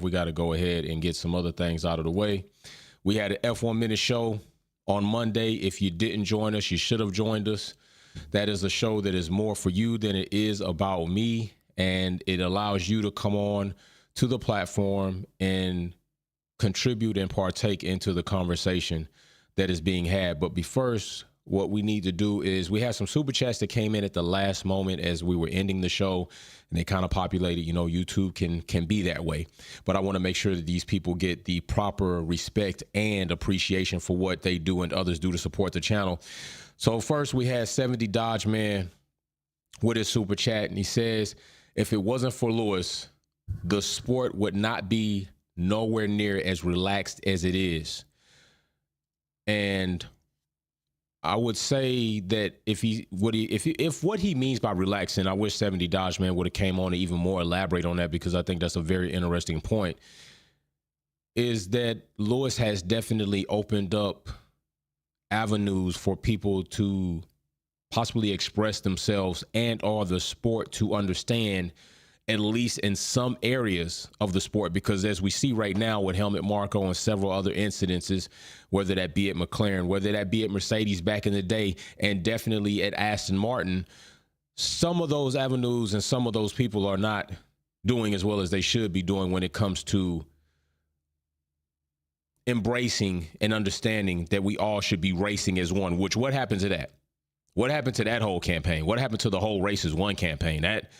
We got to go ahead and get some other things out of the way. We had an F1 Minute show on Monday. If you didn't join us, you should have joined us. That is a show that is more for you than it is about me, and it allows you to come on to the platform and contribute and partake into the conversation that is being had. But first, what we need to do is we have some super chats that came in at the last moment as we were ending the show, and they kind of populated. You know, YouTube can be that way, but I want to make sure that these people get the proper respect and appreciation for what they do and others do to support the channel. So first, we had 70 Dodge Man with his super chat, and he says, if it wasn't for Lewis, the sport would not be nowhere near as relaxed as it is. And I would say that if what he means by relaxing, I wish 70 Dodge Man would have came on to even more elaborate on that, because I think that's a very interesting point, is that Lewis has definitely opened up avenues for people to possibly express themselves and or the sport to understand, at least in some areas of the sport, because as we see right now with Helmut Marko and several other incidences, whether that be at McLaren, whether that be at Mercedes back in the day, and definitely at Aston Martin, some of those avenues and some of those people are not doing as well as they should be doing when it comes to embracing and understanding that we all should be racing as one. Which, what happened to that? What happened to that whole campaign? What happened to the whole race as one campaign? That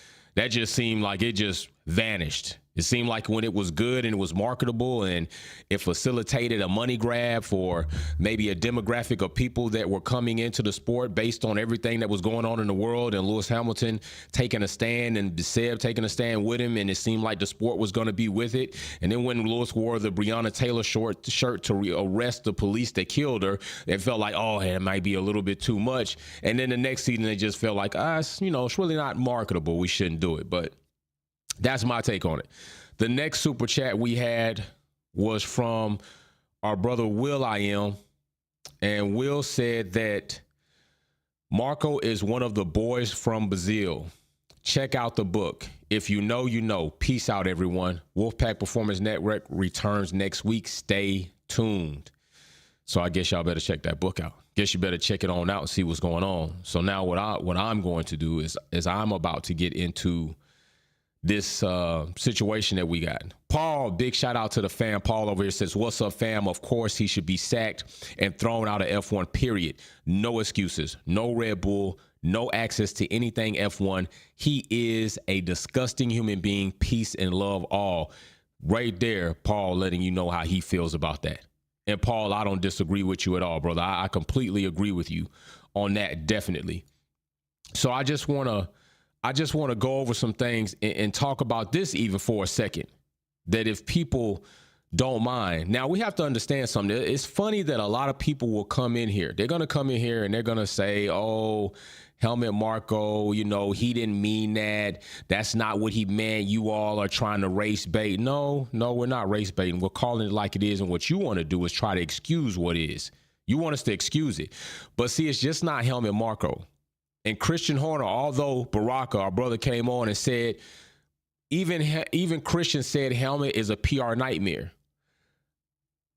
just seemed like it just vanished. It seemed like when it was good and it was marketable and it facilitated a money grab for maybe a demographic of people that were coming into the sport based on everything that was going on in the world, and Lewis Hamilton taking a stand and Seb taking a stand with him, and it seemed like the sport was going to be with it. And then when Lewis wore the Breonna Taylor shirt to arrest the police that killed her, it felt like, oh, it might be a little bit too much. And then the next season, it just felt like, it's really not marketable. We shouldn't do it. But that's my take on it. The next super chat we had was from our brother Will I Am. And Will said that Marko is one of the boys from Brazil. Check out the book. If you know, you know. Peace out, everyone. Wolfpack Performance Network returns next week. Stay tuned. So I guess y'all better check that book out. Guess you better check it on out and see what's going on. So now what I'm going to do is I'm about to get into this situation that we got. Paul, big shout out to the fam. Paul over here says, what's up, fam? Of course, he should be sacked and thrown out of F1, period. No excuses, no Red Bull, no access to anything F1. He is a disgusting human being. Peace and love all. Right there, Paul, letting you know how he feels about that. And Paul, I don't disagree with you at all, brother. I completely agree with you on that, definitely. So I just want to go over some things and talk about this even for a second, that if people don't mind. Now, we have to understand something. It's funny that a lot of people will come in here. They're going to come in here and they're going to say, oh, Helmut Marko, he didn't mean that. That's not what he meant. You all are trying to race bait. No, we're not race baiting. We're calling it like it is. And what you want to do is try to excuse what is. You want us to excuse it. But see, it's just not Helmut Marko. And Christian Horner, although Baraka, our brother, came on and said, even Christian said Helmut is a PR nightmare.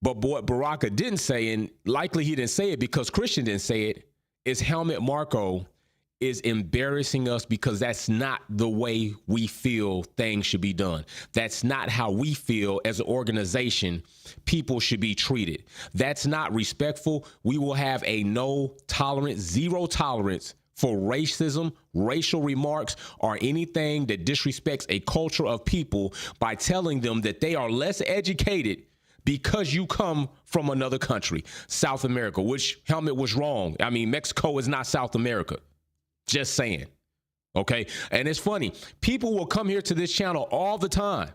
But what Baraka didn't say, and likely he didn't say it because Christian didn't say it, is Helmut Marko is embarrassing us because that's not the way we feel things should be done. That's not how we feel as an organization people should be treated. That's not respectful. We will have a no tolerance, zero tolerance for racism, racial remarks, or anything that disrespects a culture of people by telling them that they are less educated because you come from another country, South America, which Helmut was wrong. I mean, Mexico is not South America. Just saying. Okay. And it's funny. People will come here to this channel all the time.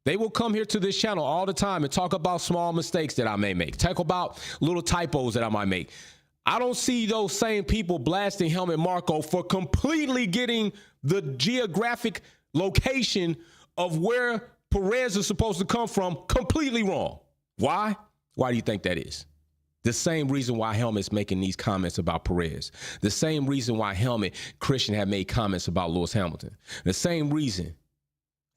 They will come here to this channel all the time and talk about small mistakes that I may make, talk about little typos that I might make. I don't see those same people blasting Helmut Marko for completely getting the geographic location of where Perez is supposed to come from completely wrong. Why? Why do you think that is? The same reason why Helmut's making these comments about Perez. The same reason why Christian have made comments about Lewis Hamilton. The same reason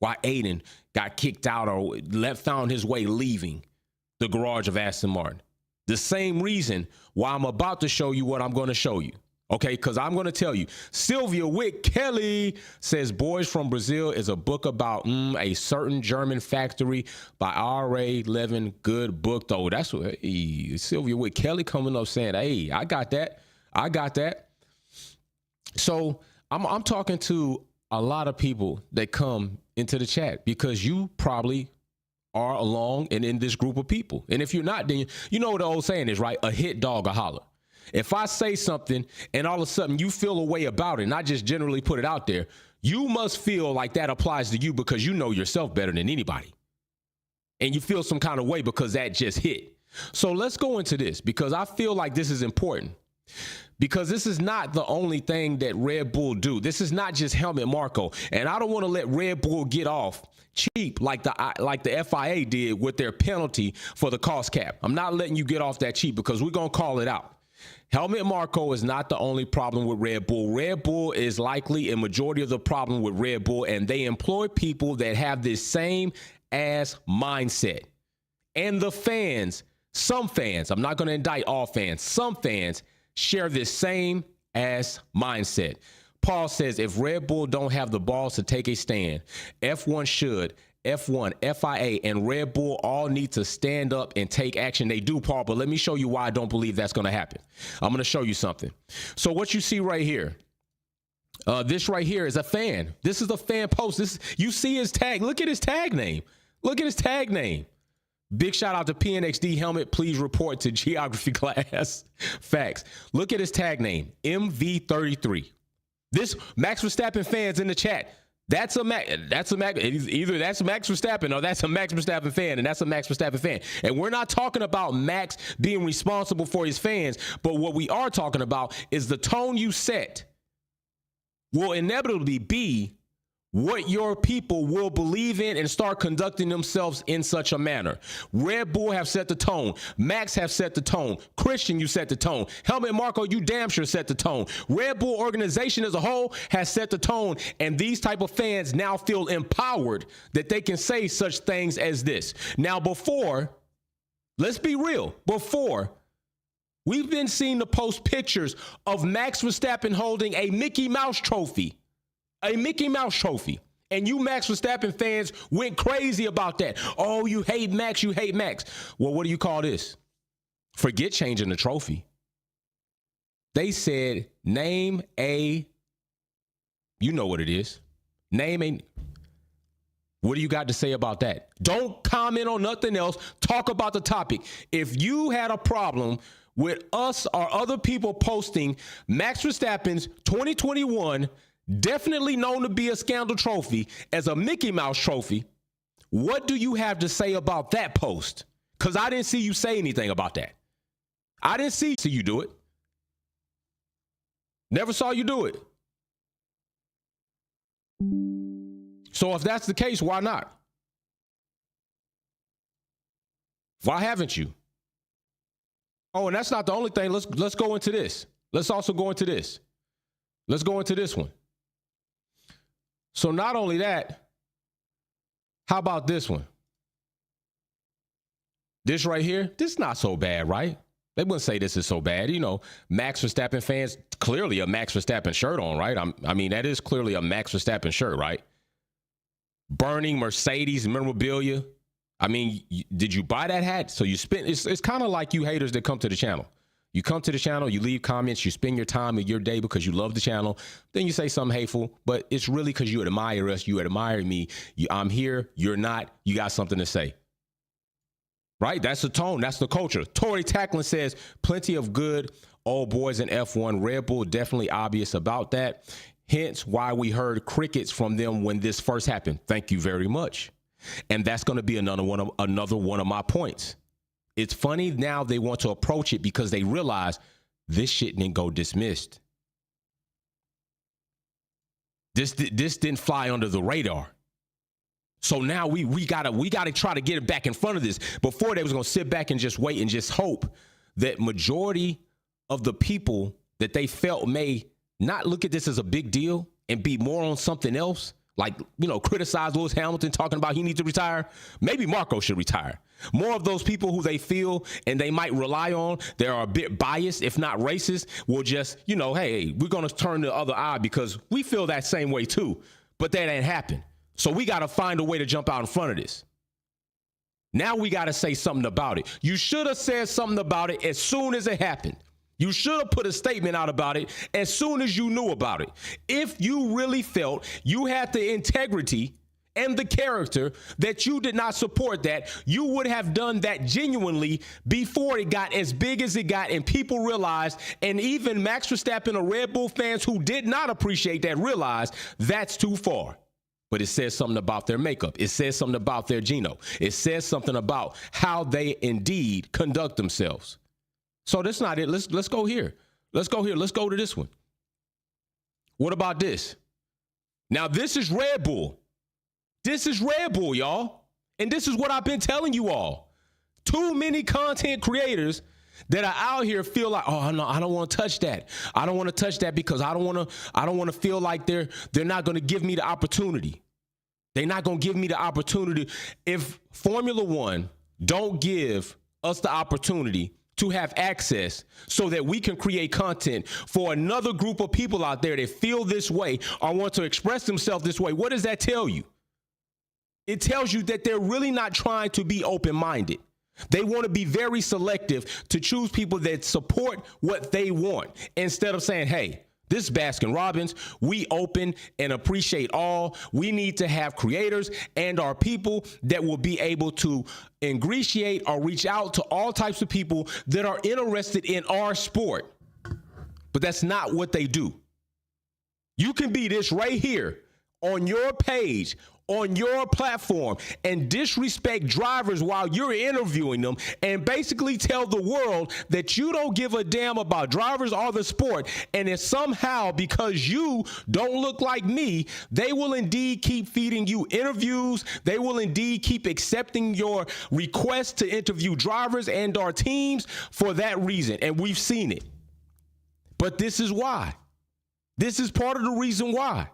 why Aiden got kicked out or found his way leaving the garage of Aston Martin. The same reason why I'm about to show you what I'm going to show you. Okay, because I'm going to tell you. Sylvia Witt Kelly says Boys from Brazil is a book about a certain German factory by R.A. Levin. Good book, though. That's what Sylvia Witt Kelly coming up saying, hey, I got that. I got that. So I'm talking to a lot of people that come into the chat because you probably are along and in this group of people. And if you're not, then you know what the old saying is, right? A hit dog, a holler. If I say something and all of a sudden you feel a way about it, not just generally put it out there, you must feel like that applies to you because you know yourself better than anybody. And you feel some kind of way because that just hit. So let's go into this because I feel like this is important. Because this is not the only thing that Red Bull do. This is not just Helmut Marko. And I don't want to let Red Bull get off cheap like the FIA did with their penalty for the cost cap. I'm not letting you get off that cheap because we're going to call it out. Helmut Marko is not the only problem with Red Bull. Red Bull is likely a majority of the problem with Red Bull, and they employ people that have this same ass mindset. And the fans, some fans, I'm not going to indict all fans, some fans share this same ass mindset. Paul says if Red Bull don't have the balls to take a stand, F1 should. F1, FIA, and Red Bull all need to stand up and take action. They do, Paul, but let me show you why I don't believe that's going to happen. I'm going to show you something. So what you see right here, this right here is a fan. This is a fan post. You see his tag. Look at his tag name. Look at his tag name. Big shout out to PNXD Helmet. Please report to geography class. Facts. Look at his tag name, MV33. This Max Verstappen fans in the chat. Either that's Max Verstappen or that's a Max Verstappen fan, and that's a Max Verstappen fan. And we're not talking about Max being responsible for his fans, but what we are talking about is the tone you set will inevitably be what your people will believe in and start conducting themselves in such a manner. Red Bull have set the tone. Max have set the tone. Christian, you set the tone. Helmut Marko, you damn sure set the tone. Red Bull organization as a whole has set the tone, and these type of fans now feel empowered that they can say such things as this. Now, before, let's be real, before, we've been seeing to post pictures of Max Verstappen holding a Mickey Mouse trophy. A Mickey Mouse trophy. And you Max Verstappen fans went crazy about that. Oh, you hate Max, you hate Max. Well, what do you call this? Forget changing the trophy. They said, name a, you know what it is. Name a, what do you got to say about that? Don't comment on nothing else. Talk about the topic. If you had a problem with us or other people posting Max Verstappen's 2021 definitely known to be a scandal trophy as a Mickey Mouse trophy, what do you have to say about that post? Because I didn't see you say anything about that. I didn't see you do it. Never saw you do it. So if that's the case, why not? Why haven't you? Oh, and that's not the only thing. Let's go into this. Let's also go into this. Let's go into this one. So not only that, how about this one? This right here, this is not so bad, right? They wouldn't say this is so bad. You know, Max Verstappen fans, clearly a Max Verstappen shirt on, right? I mean, that is clearly a Max Verstappen shirt, right? Burning Mercedes memorabilia. I mean, did you buy that hat? So you spend, it's kind of like you haters that come to the channel. You come to the channel, you leave comments, you spend your time and your day because you love the channel. Then you say something hateful, but it's really because you admire us, you admire me. I'm here, you're not, you got something to say. Right? That's the tone. That's the culture. Tori Tacklin says, plenty of good old boys in F1. Red Bull definitely obvious about that. Hence why we heard crickets from them when this first happened. Thank you very much. And that's going to be another one of my points. It's funny now they want to approach it because they realize this shit didn't go dismissed. This didn't fly under the radar. So now we gotta try to get it back in front of this. Before they was gonna sit back and just wait and just hope that majority of the people that they felt may not look at this as a big deal and be more on something else like, criticize Lewis Hamilton talking about he needs to retire. Maybe Marko should retire. More of those people who they feel and they might rely on, they are a bit biased, if not racist, will just, hey, we're going to turn the other eye because we feel that same way too. But that ain't happen. So we got to find a way to jump out in front of this. Now we got to say something about it. You should have said something about it as soon as it happened. You should have put a statement out about it as soon as you knew about it. If you really felt you had the integrity and the character that you did not support that, you would have done that genuinely before it got as big as it got and people realized, and even Max Verstappen or Red Bull fans who did not appreciate that realized that's too far. But it says something about their makeup. It says something about their genome. It says something about how they indeed conduct themselves. So that's not it. Let's go here. Let's go here. Let's go to this one. What about this? Now, this is Red Bull. This is Red Bull, y'all. And this is what I've been telling you all. Too many content creators that are out here feel like, oh, no, I don't want to touch that. I don't want to touch that because I don't want to feel like they're not going to give me the opportunity. They're not going to give me the opportunity. If Formula One don't give us the opportunity to have access so that we can create content for another group of people out there that feel this way or want to express themselves this way, what does that tell you? It tells you that they're really not trying to be open-minded. They want to be very selective to choose people that support what they want instead of saying, hey, this is Baskin Robbins. We open and appreciate all. We need to have creators and our people that will be able to ingratiate or reach out to all types of people that are interested in our sport. But that's not what they do. You can be this right here on your page, on your platform, and disrespect drivers while you're interviewing them and basically tell the world that you don't give a damn about drivers or the sport, and if somehow because you don't look like me, they will indeed keep feeding you interviews, they will indeed keep accepting your requests to interview drivers and our teams for that reason, and we've seen it. But this is why. This is part of the reason why.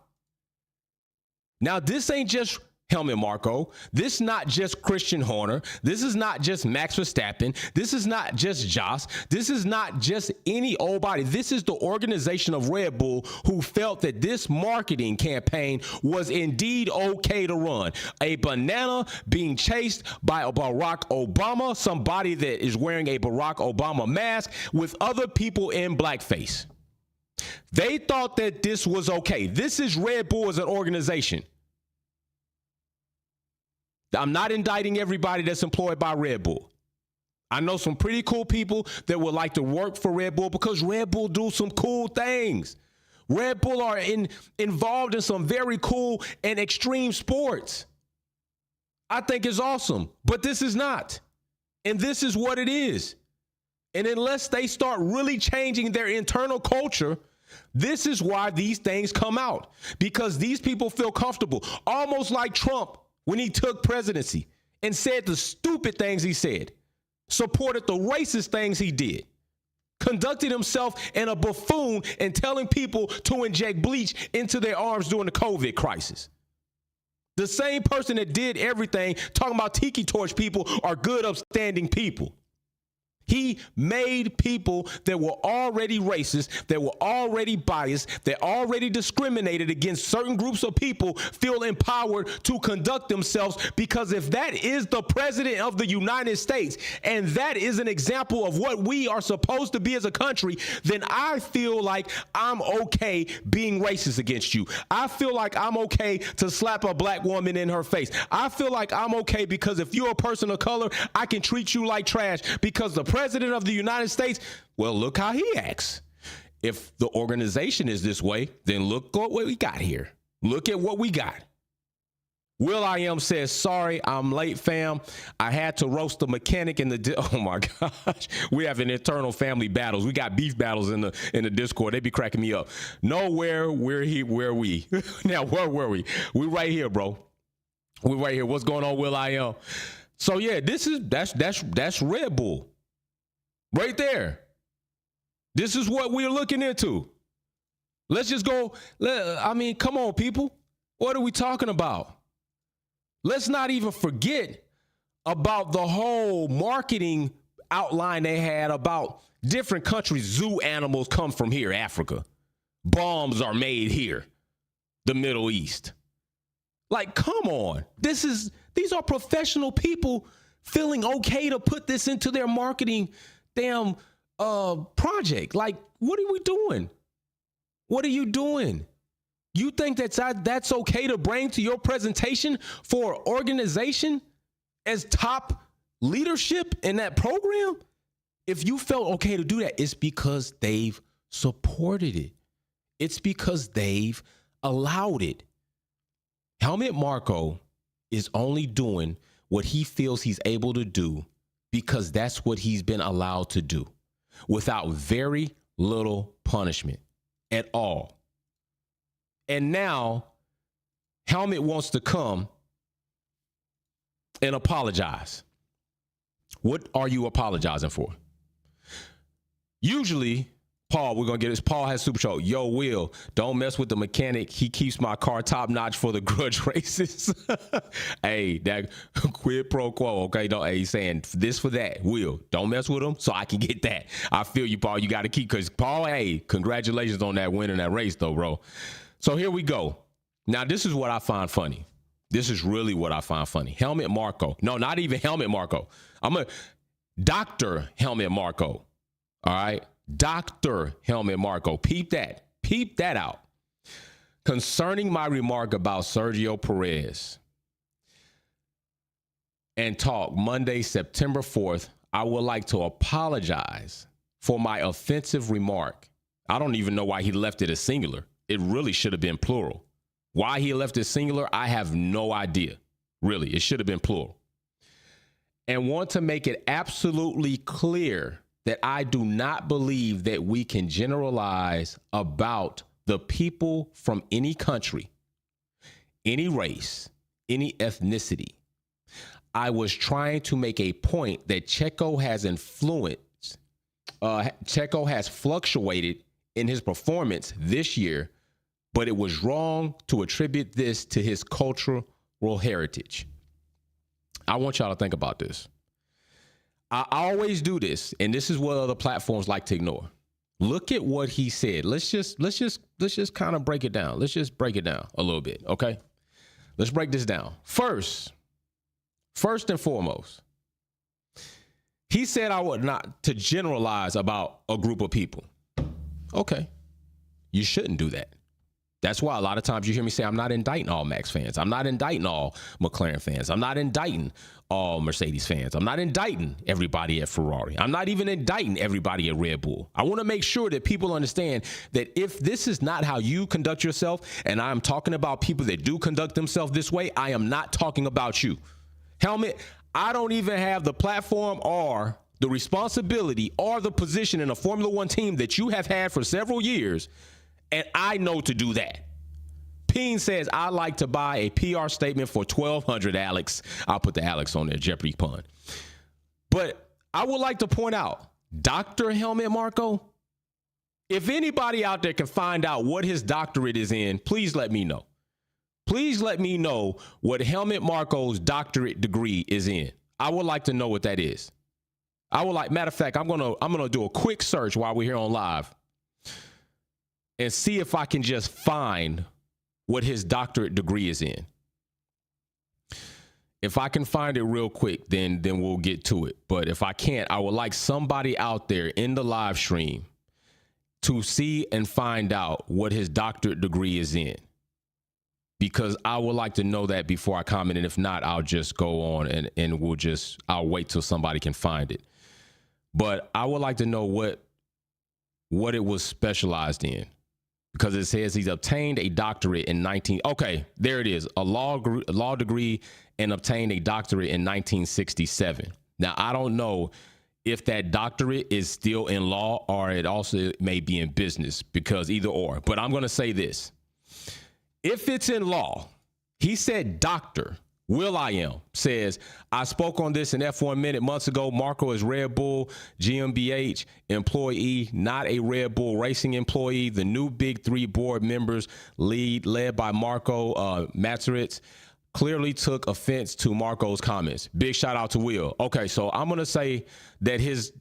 Now, this ain't just Helmut Marko. This is not just Christian Horner. This is not just Max Verstappen. This is not just Joss. This is not just any old body. This is the organization of Red Bull who felt that this marketing campaign was indeed okay to run. A banana being chased by a Barack Obama, somebody that is wearing a Barack Obama mask with other people in blackface. They thought that this was okay. This is Red Bull as an organization. I'm not indicting everybody that's employed by Red Bull. I know some pretty cool people that would like to work for Red Bull because Red Bull do some cool things. Red Bull are involved in some very cool and extreme sports. I think it's awesome, but this is not. And this is what it is. And unless they start really changing their internal culture, this is why these things come out, because these people feel comfortable, almost like Trump when he took presidency and said the stupid things he said, supported the racist things he did, conducted himself in a buffoon and telling people to inject bleach into their arms during the COVID crisis. The same person that did everything talking about tiki torch people are good, upstanding people. He made people that were already racist, that were already biased, that already discriminated against certain groups of people feel empowered to conduct themselves, because if that is the president of the United States and that is an example of what we are supposed to be as a country, then I feel like I'm okay being racist against you. I feel like I'm okay to slap a black woman in her face. I feel like I'm okay because if you're a person of color, I can treat you like trash because the president of the United States, well, look how he acts. If the organization is this way, then look at what we got here. Look at what we got. Will.i.am says, sorry, I'm late, fam. I had to roast the mechanic in the, oh my gosh. We have an internal family battles. We got beef battles in the Discord. They be cracking me up. Nowhere, where we? Now, where were we? We right here, bro. We right here. What's going on, Will.i.am? So yeah, that's Red Bull. Right there. This is what we're looking into. Let's just go. I mean, come on, people. What are we talking about? Let's not even forget about the whole marketing outline they had about different countries. Zoo animals come from here, Africa. Bombs are made here, the Middle East. Like, come on. These are professional people feeling okay to put this into their marketing damn project. Like, what are we doing? What are you doing? You think that's okay to bring to your presentation for an organization as top leadership in that program? If you felt okay to do that, it's because they've supported it. It's because they've allowed it. Helmut Marko is only doing what he feels he's able to do because that's what he's been allowed to do without very little punishment at all. And now Helmut wants to come and apologize. What are you apologizing for? Usually, Paul, we're going to get this. Paul has super show. Yo, Will, don't mess with the mechanic. He keeps my car top notch for the grudge races. Hey, that quid pro quo. Okay. He's saying this for that. Will, don't mess with him so I can get that. I feel you, Paul. You got to keep, because Paul, hey, congratulations on that win in that race though, bro. So here we go. Now, this is what I find funny. This is really what I find funny. Helmut Marko. No, not even Helmut Marko. Dr. Helmut Marko. All right. Dr. Helmut Marko. Peep that. Peep that out. Concerning my remark about Sergio Perez and talk Monday, September 4th, I would like to apologize for my offensive remark. I don't even know why he left it as singular. It really should have been plural. Why he left it singular, I have no idea. Really, it should have been plural. And want to make it absolutely clear that I do not believe that we can generalize about the people from any country, any race, any ethnicity. I was trying to make a point that Checo has fluctuated in his performance this year, but it was wrong to attribute this to his cultural heritage. I want y'all to think about this. I always do this, and this is what other platforms like to ignore. Look at what he said. Let's just kind of break it down. Let's just break it down a little bit, okay? Let's break this down. First and foremost, he said I would not to generalize about a group of people. Okay, you shouldn't do that. That's why a lot of times you hear me say I'm not indicting all Max fans. I'm not indicting all McLaren fans. I'm not indicting all Mercedes fans. I'm not indicting everybody at Ferrari. I'm not even indicting everybody at Red Bull. I want to make sure that people understand that if this is not how you conduct yourself, and I'm talking about people that do conduct themselves this way, I am not talking about you. Helmut, I don't even have the platform or the responsibility or the position in a Formula One team that you have had for several years. And I know to do that. Peen says, I like to buy a PR statement for $1,200, Alex. I'll put the Alex on there, Jeopardy pun. But I would like to point out, Dr. Helmut Marko, if anybody out there can find out what his doctorate is in, please let me know. Please let me know what Helmut Marko's doctorate degree is in. I would like to know what that is. Matter of fact, I'm gonna do a quick search while we're here on live and see if I can just find what his doctorate degree is in. If I can find it real quick, then we'll get to it. But if I can't, I would like somebody out there in the live stream to see and find out what his doctorate degree is in, because I would like to know that before I comment. And if not, I'll just go on and I'll wait till somebody can find it. But I would like to know what it was specialized in, because it says he's obtained a doctorate in okay, there it is, a law degree, and obtained a doctorate in 1967. Now, I don't know if that doctorate is still in law or it also may be in business, because either or. But I'm going to say this. If it's in law, he said doctor Will.i.am says, I spoke on this in F1 Minute months ago. Marko is Red Bull GmbH employee, not a Red Bull Racing employee. The new Big Three board members led by Marko Matsuritz clearly took offense to Marko's comments. Big shout out to Will. Okay, so I'm going to say that his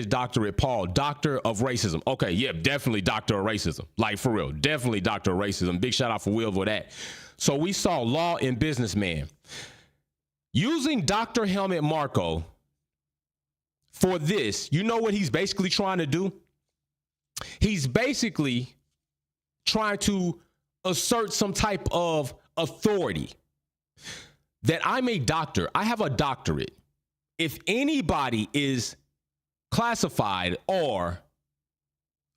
doctorate, Paul, doctor of racism. Okay, yeah, definitely doctor of racism. Like, for real, definitely doctor of racism. Big shout out for Will for that. So we saw law and businessman using Dr. Helmut Marko for this. You know what he's basically trying to do? He's basically trying to assert some type of authority that I'm a doctor. I have a doctorate. If anybody is classified or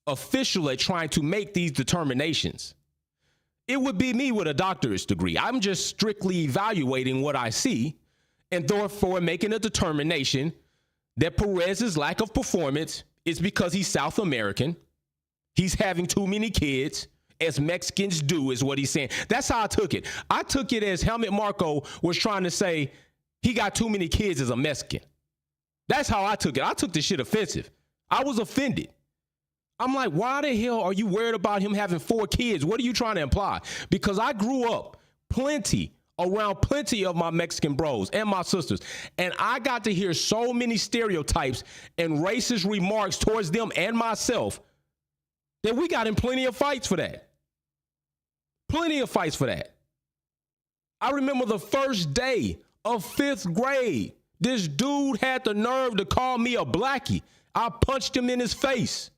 official at trying to make these determinations, it would be me with a doctorate degree. I'm just strictly evaluating what I see and therefore making a determination that Perez's lack of performance is because he's South American. He's having too many kids, as Mexicans do, is what he's saying. That's how I took it. I took it as Helmut Marko was trying to say he got too many kids as a Mexican. That's how I took it. I took this shit offensive. I was offended. I'm like, why the hell are you worried about him having 4 kids? What are you trying to imply? Because I grew up around plenty of my Mexican bros and my sisters, and I got to hear so many stereotypes and racist remarks towards them and myself that we got in plenty of fights for that. Plenty of fights for that. I remember the first day of 5th grade, this dude had the nerve to call me a blackie. I punched him in his face.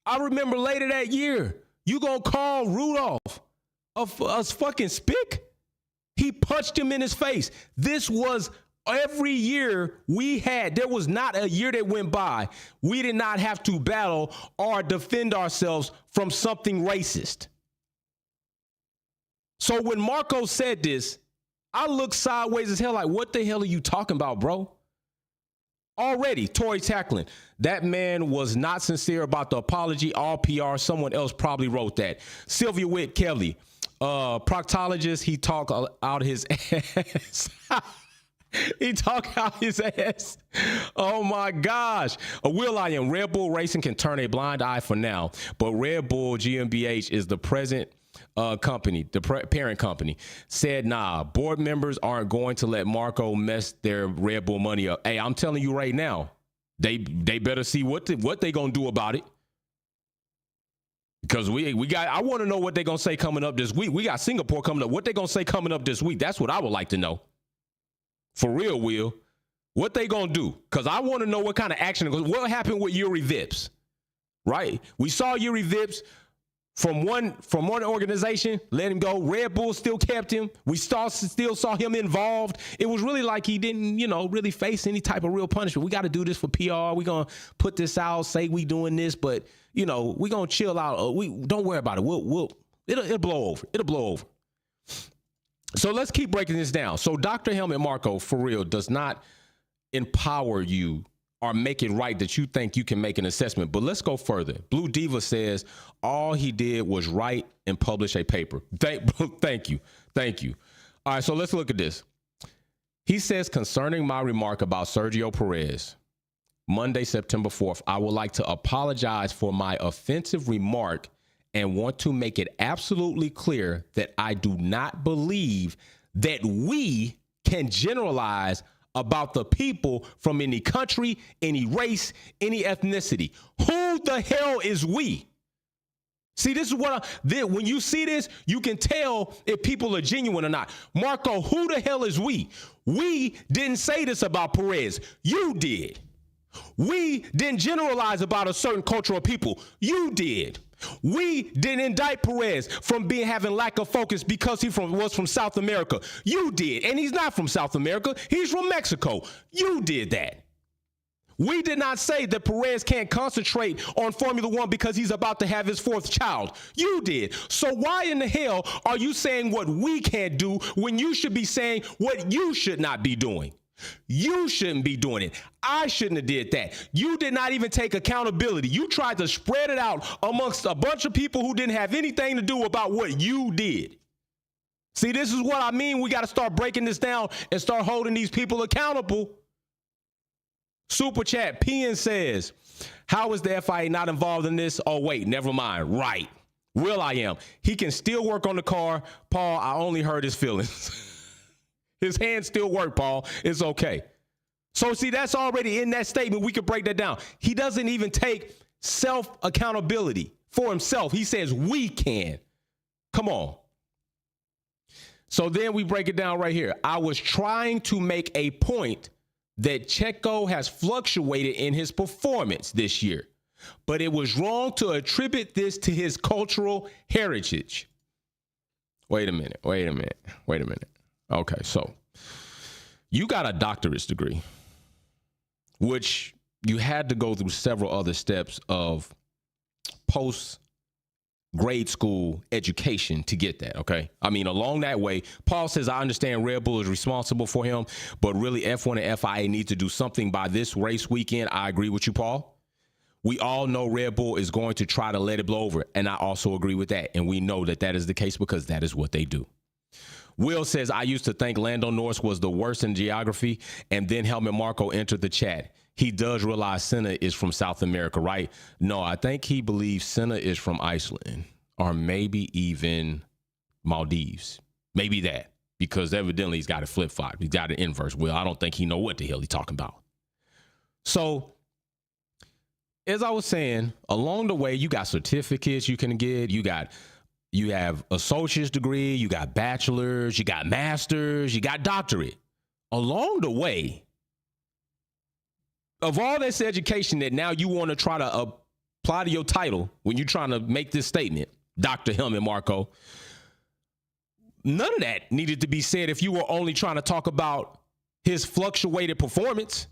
I remember later that year, you gonna call Rudolph a fucking spick? He punched him in his face. This was every year we had. There was not a year that went by we did not have to battle or defend ourselves from something racist. So when Marko said this, I looked sideways as hell like, what the hell are you talking about, bro? Already, Tory Tackling, that man was not sincere about the apology, all PR. Someone else probably wrote that. Sylvia Witt Kelly, proctologist, he talked out his ass. He talked out his ass. Oh my gosh. Will.i.am, Red Bull Racing can turn a blind eye for now, but Red Bull GmbH is the present company, the parent company, said, nah, board members aren't going to let Marko mess their Red Bull money up. Hey, I'm telling you right now, they better see what they gonna do about it. Because I want to know what they gonna say coming up this week. We got Singapore coming up. What they gonna say coming up this week? That's what I would like to know. For real, Will. What they gonna do? Because I want to know what kind of action. What happened with Yuri Vips? Right? We saw Yuri Vips from one organization, let him go. Red Bull still kept him. We still saw him involved. It was really like he didn't, really face any type of real punishment. We got to do this for PR. We're going to put this out, say we doing this, but, we're going to chill out. We don't worry about it. It'll blow over. It'll blow over. So let's keep breaking this down. So Dr. Helmut Marko, for real, does not empower you or make it right that you think you can make an assessment. But let's go further. Blue Diva says all he did was write and publish a paper. Thank you. All right, so let's look at this. He says, concerning my remark about Sergio Perez, Monday, September 4th, I would like to apologize for my offensive remark and want to make it absolutely clear that I do not believe that we can generalize about the people from any country, any race, any ethnicity. Who the hell is we? See, this is what when you see this, you can tell if people are genuine or not. Marko, who the hell is we? We didn't say this about Perez. You did. We didn't generalize about a certain culture of people. You did. We didn't indict Perez from having lack of focus because he was from South America. You did. And he's not from South America. He's from Mexico. You did that. We did not say that Perez can't concentrate on Formula One because he's about to have his 4th child. You did. So why in the hell are you saying what we can't do when you should be saying what you should not be doing? You shouldn't be doing it. I shouldn't have did that. You did not even take accountability. You tried to spread it out amongst a bunch of people who didn't have anything to do about what you did. See, this is what I mean. We got to start breaking this down and start holding these people accountable. Super chat, PN says, how is the FIA not involved in this? Oh, wait, never mind. Right. Will I am. He can still work on the car. Paul, I only hurt his feelings. His hands still work, Paul. It's okay. So, see, that's already in that statement. We could break that down. He doesn't even take self-accountability for himself. He says we can. Come on. So then we break it down right here. I was trying to make a point that Checo has fluctuated in his performance this year, but it was wrong to attribute this to his cultural heritage. Wait a minute. Okay, so you got a doctorate degree, which you had to go through several other steps of post-grade school education to get that, okay? I mean, along that way, Paul says, I understand Red Bull is responsible for him, but really F1 and FIA need to do something by this race weekend. I agree with you, Paul. We all know Red Bull is going to try to let it blow over, and I also agree with that, and we know that that is the case because that is what they do. Will says, I used to think Lando Norris was the worst in geography, and then Helmut Marko entered the chat. He does realize Senna is from South America, right? No, I think he believes Senna is from Iceland or maybe even Maldives. Maybe that, because evidently he's got a flip-flop. He's got an inverse. Well, I don't think he know what the hell he's talking about. So, as I was saying, along the way, you got certificates you can get. You have associate's degree, you got bachelor's, you got master's, you got doctorate. Along the way, of all this education that now you want to try to apply to your title when you're trying to make this statement, Dr. Helmut Marko, none of that needed to be said if you were only trying to talk about his fluctuated performance.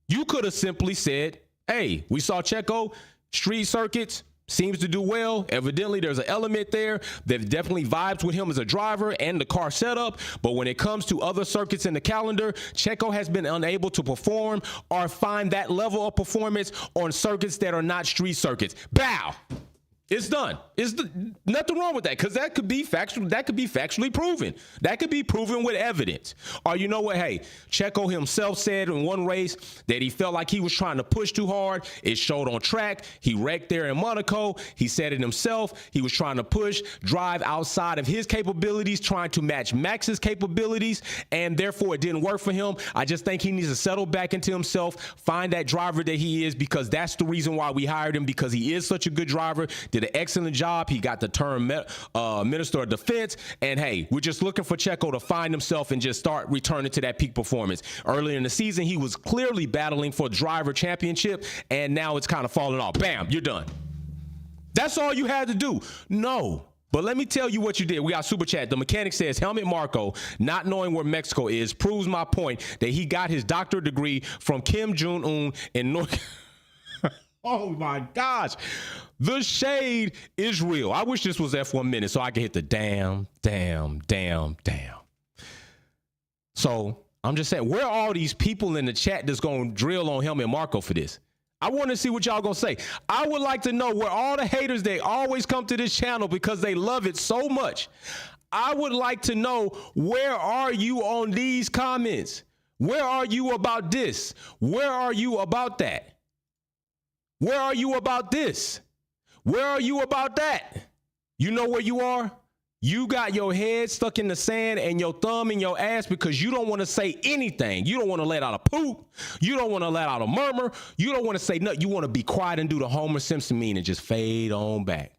You could have simply said, hey, we saw Checo, street circuits, seems to do well. Evidently, there's an element there that definitely vibes with him as a driver and the car setup. But when it comes to other circuits in the calendar, Checo has been unable to perform or find that level of performance on circuits that are not street circuits. Bow. It's done. Nothing wrong with that, because that could be factual. That could be factually proven. That could be proven with evidence. Or you know what? Hey, Checo himself said in one race that he felt like he was trying to push too hard. It showed on track. He wrecked there in Monaco. He said it himself. He was trying to drive outside of his capabilities, trying to match Max's capabilities, and therefore it didn't work for him. I just think he needs to settle back into himself, find that driver that he is, because that's the reason why we hired him, because he is such a good driver. Did an excellent job. He got the term Minister of Defense. And hey, we're just looking for Checo to find himself and just start returning to that peak performance. Earlier in the season, he was clearly battling for driver championship, and now it's kind of falling off. Bam, you're done. That's all you had to do. No. But let me tell you what you did. We got super chat. The mechanic says, Helmut Marko, not knowing where Mexico is, proves my point that he got his doctorate degree from Kim Jong-un in North. Oh my gosh. The shade is real. I wish this was F1 Minute so I could hit the damn. So I'm just saying, where are all these people in the chat that's going to drill on Helmut Marko for this? I want to see what y'all going to say. I would like to know where all the haters, they always come to this channel because they love it so much. I would like to know, where are you on these comments? Where are you about this? Where are you about that? Where are you about this? Where are you about that? You know where you are? You got your head stuck in the sand and your thumb in your ass because you don't want to say anything. You don't want to let out a poop. You don't want to let out a murmur. You don't want to say nothing. You want to be quiet and do the Homer Simpson meme and just fade on back.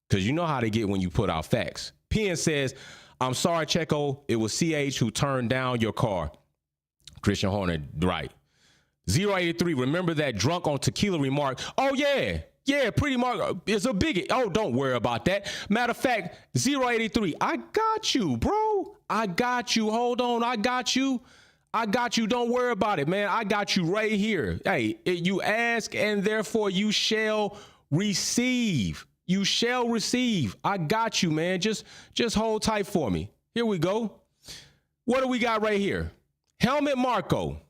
Because you know how they get when you put out facts. PN says, I'm sorry, Checo. It was CH who turned down your car. Christian Horner, right. 083, remember that drunk on tequila remark? Oh, yeah, pretty much. It's a bigot. Oh, don't worry about that. Matter of fact, 083, I got you, bro. I got you. Hold on. I got you. Don't worry about it, man. I got you right here. Hey, you ask and therefore you shall receive. You shall receive. I got you, man. Just hold tight for me. Here we go. What do we got right here? Helmut Marko.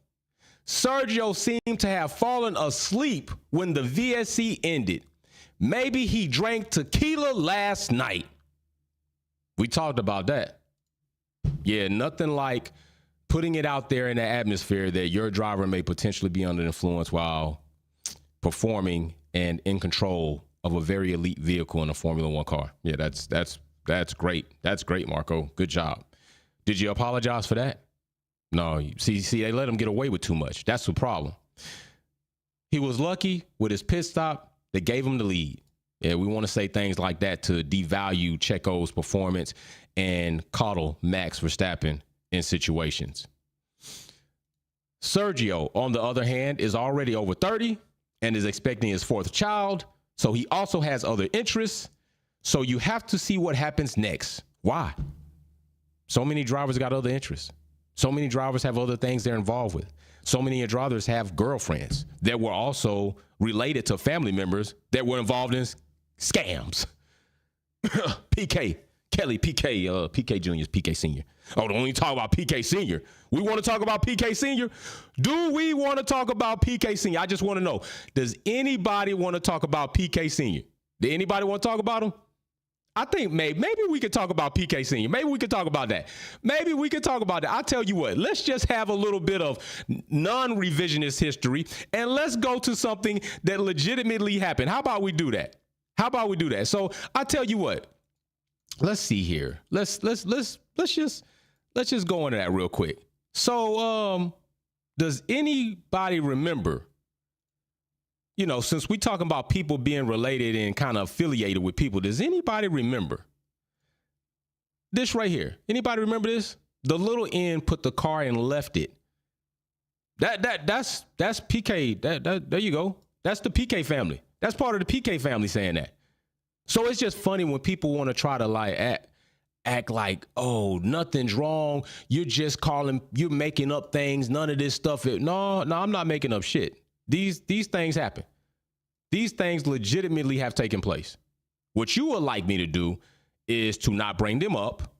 Sergio seemed to have fallen asleep when the VSC ended. Maybe he drank tequila last night. We talked about that. Yeah, nothing like putting it out there in the atmosphere that your driver may potentially be under influence while performing and in control of a very elite vehicle in a Formula One car. Yeah, that's great. That's great, Marko. Good job. Did you apologize for that? No. See, they let him get away with too much. That's the problem. He was lucky with his pit stop. They gave him the lead. Yeah, we want to say things like that to devalue Checo's performance and coddle Max Verstappen in situations. Sergio, on the other hand, is already over 30 and is expecting his fourth child. So he also has other interests. So you have to see what happens next. Why? So many drivers got other interests. So many drivers have other things they're involved with. So many drivers have girlfriends that were also related to family members that were involved in scams. PK, Kelly, PK Jr. is PK Sr. Oh, don't even talk about PK Sr. We want to talk about PK Sr.? Do we want to talk about PK Sr.? I just want to know, does anybody want to talk about PK Sr.? Did anybody want to talk about him? I think maybe we could talk about PK Sr. Maybe we could talk about that. Maybe we could talk about that. I'll tell you what, let's just have a little bit of non-revisionist history and let's go to something that legitimately happened. How about we do that? So I'll tell you what, let's see here. Let's just go into that real quick. So, does anybody remember, since we talking about people being related and kind of affiliated with people, does anybody remember this right here? Anybody remember this? The little N put the car and left it. That's PK. There you go. That's the PK family. That's part of the PK family saying that. So it's just funny when people want to try to act like, oh, nothing's wrong. You're just you're making up things. None of this stuff. No, I'm not making up shit. These things happen. These things legitimately have taken place. What you would like me to do is to not bring them up.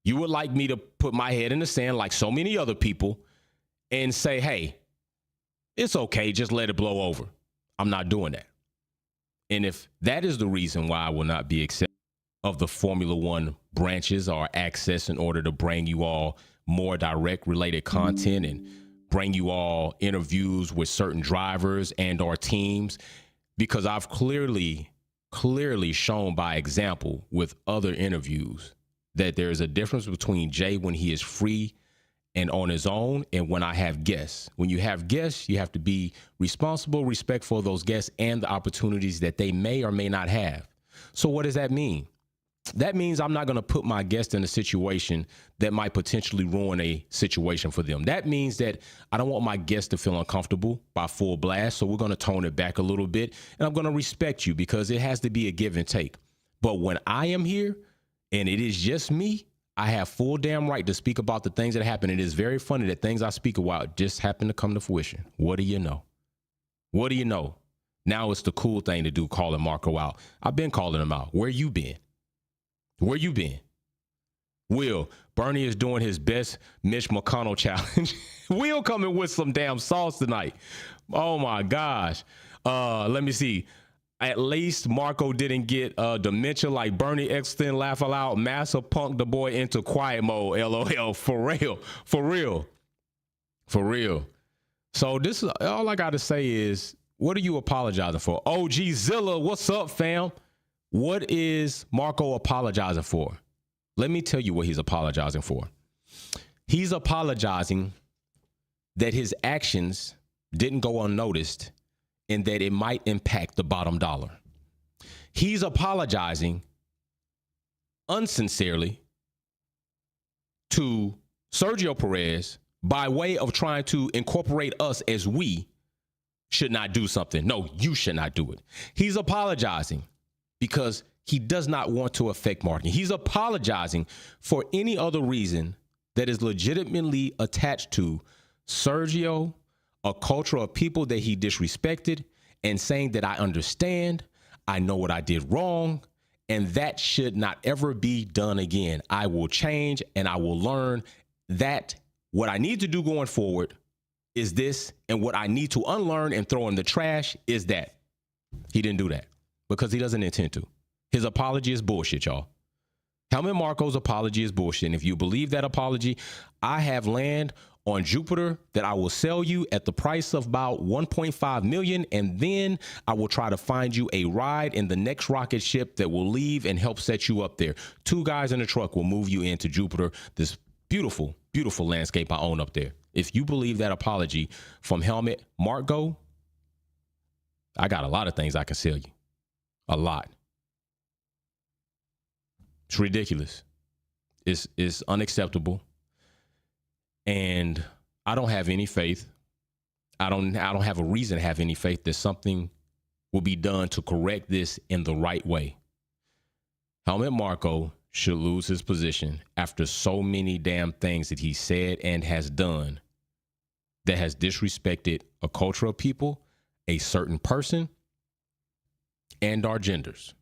You would like me to put my head in the sand like so many other people and say, hey, it's okay. Just let it blow over. I'm not doing that. And if that is the reason why I will not be accepted of the Formula One branches or access in order to bring you all more direct related content and bring you all interviews with certain drivers and or teams, because I've clearly shown by example with other interviews that there is a difference between Jay when he is free and on his own and when I have guests. When you have guests, you have to be responsible, respectful of those guests and the opportunities that they may or may not have. So what does that mean? That means I'm not going to put my guest in a situation that might potentially ruin a situation for them. That means that I don't want my guest to feel uncomfortable by full blast. So we're going to tone it back a little bit, and I'm going to respect you because it has to be a give and take. But when I am here and it is just me, I have full damn right to speak about the things that happen. It is very funny that things I speak about just happen to come to fruition. What do you know? What do you know? Now it's the cool thing to do, calling Marko out. I've been calling him out. Where you been? Where you been? Will, Bernie is doing his best Mitch McConnell challenge. Will coming with some damn sauce tonight. Oh my gosh. Let me see. At least Marko didn't get dementia like Bernie Eccleston, laugh aloud. Massa punked the boy into quiet mode. LOL. For real. For real. For real. So this is all I got to say is, what are you apologizing for? OG Zilla, what's up, fam? What is Marko apologizing for? Let me tell you what he's apologizing for. He's apologizing that his actions didn't go unnoticed and that it might impact the bottom dollar. He's apologizing unsincerely to Sergio Perez by way of trying to incorporate us as we should not do something. No, you should not do it. He's apologizing because he does not want to affect marketing. He's apologizing for any other reason that is legitimately attached to Sergio, a culture of people that he disrespected, and saying that I understand, I know what I did wrong, and that should not ever be done again. I will change and I will learn that what I need to do going forward is this, and what I need to unlearn and throw in the trash is that. He didn't do that because he doesn't intend to. His apology is bullshit, y'all. Helmut Marko's apology is bullshit. And if you believe that apology, I have land on Jupiter that I will sell you at the price of about 1.5 million. And then I will try to find you a ride in the next rocket ship that will leave and help set you up there. 2 guys in a truck will move you into Jupiter, this beautiful, beautiful landscape I own up there. If you believe that apology from Helmut Marko, I got a lot of things I can sell you. A lot. It's ridiculous. It's unacceptable. And I don't have any faith. I don't have a reason to have any faith that something will be done to correct this in the right way. Helmut Marko should lose his position after so many damn things that he said and has done that has disrespected a culture of people, a certain person, and our genders.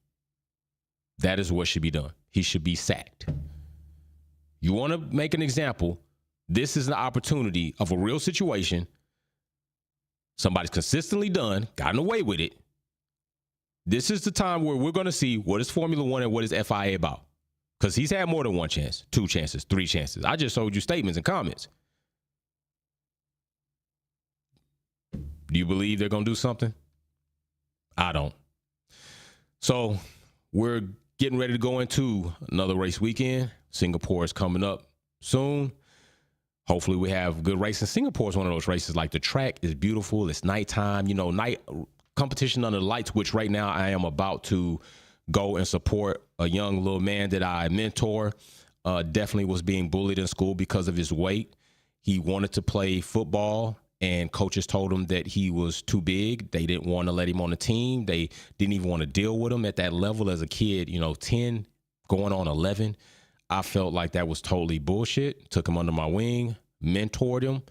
That is what should be done. He should be sacked. You want to make an example? This is an opportunity of a real situation. Somebody's consistently done, gotten away with it. This is the time where we're going to see what is Formula One and what is FIA about. Because he's had more than 1 chance, 2 chances, 3 chances. I just showed you statements and comments. Do you believe they're going to do something? I don't. So we're getting ready to go into another race weekend. Singapore is coming up soon. Hopefully we have good racing. Singapore is one of those races. Like, the track is beautiful. It's nighttime, night competition under the lights, which right now I am about to go and support a young little man that I mentor. Definitely was being bullied in school because of his weight. He wanted to play football, and coaches told him that he was too big. They didn't want to let him on the team. They didn't even want to deal with him at that level as a kid, 10 going on 11. I felt like that was totally bullshit. Took him under my wing, mentored him,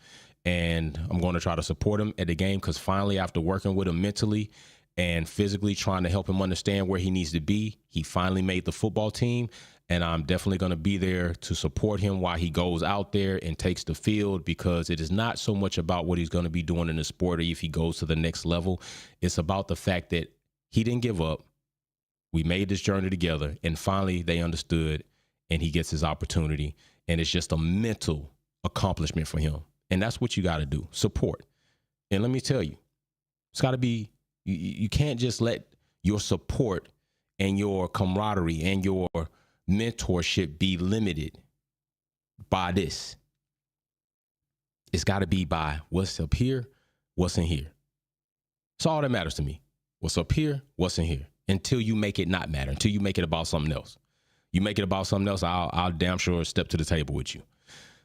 and I'm going to try to support him at the game because finally, after working with him mentally and physically trying to help him understand where he needs to be, he finally made the football team. And I'm definitely going to be there to support him while he goes out there and takes the field, because it is not so much about what he's going to be doing in the sport or if he goes to the next level. It's about the fact that he didn't give up. We made this journey together, and finally they understood, and he gets his opportunity. And it's just a mental accomplishment for him. And that's what you got to do. Support. And let me tell you, it's got to be, you can't just let your support and your camaraderie and your mentorship be limited by this. It's got to be by what's up here, what's in here. It's all that matters to me. What's up here, what's in here. Until you make it not matter, until you make it about something else. You make it about something else, I'll damn sure step to the table with you.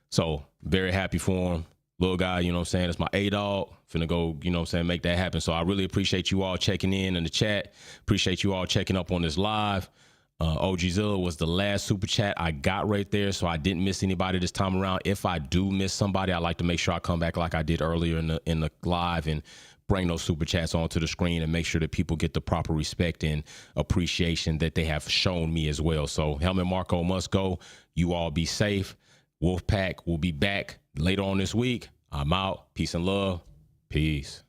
So very happy for him. Little guy, it's my A-dog. Finna go, make that happen. So I really appreciate you all checking in the chat. Appreciate you all checking up on this live. OGzilla was the last super chat I got right there, so I didn't miss anybody this time around. If I do miss somebody, I like to make sure I come back like I did earlier in the live and bring those super chats onto the screen and make sure that people get the proper respect and appreciation that they have shown me as well. So Helmut Marko must go. You all be safe. Wolfpack will be back later on this week. I'm out. Peace and love. Peace.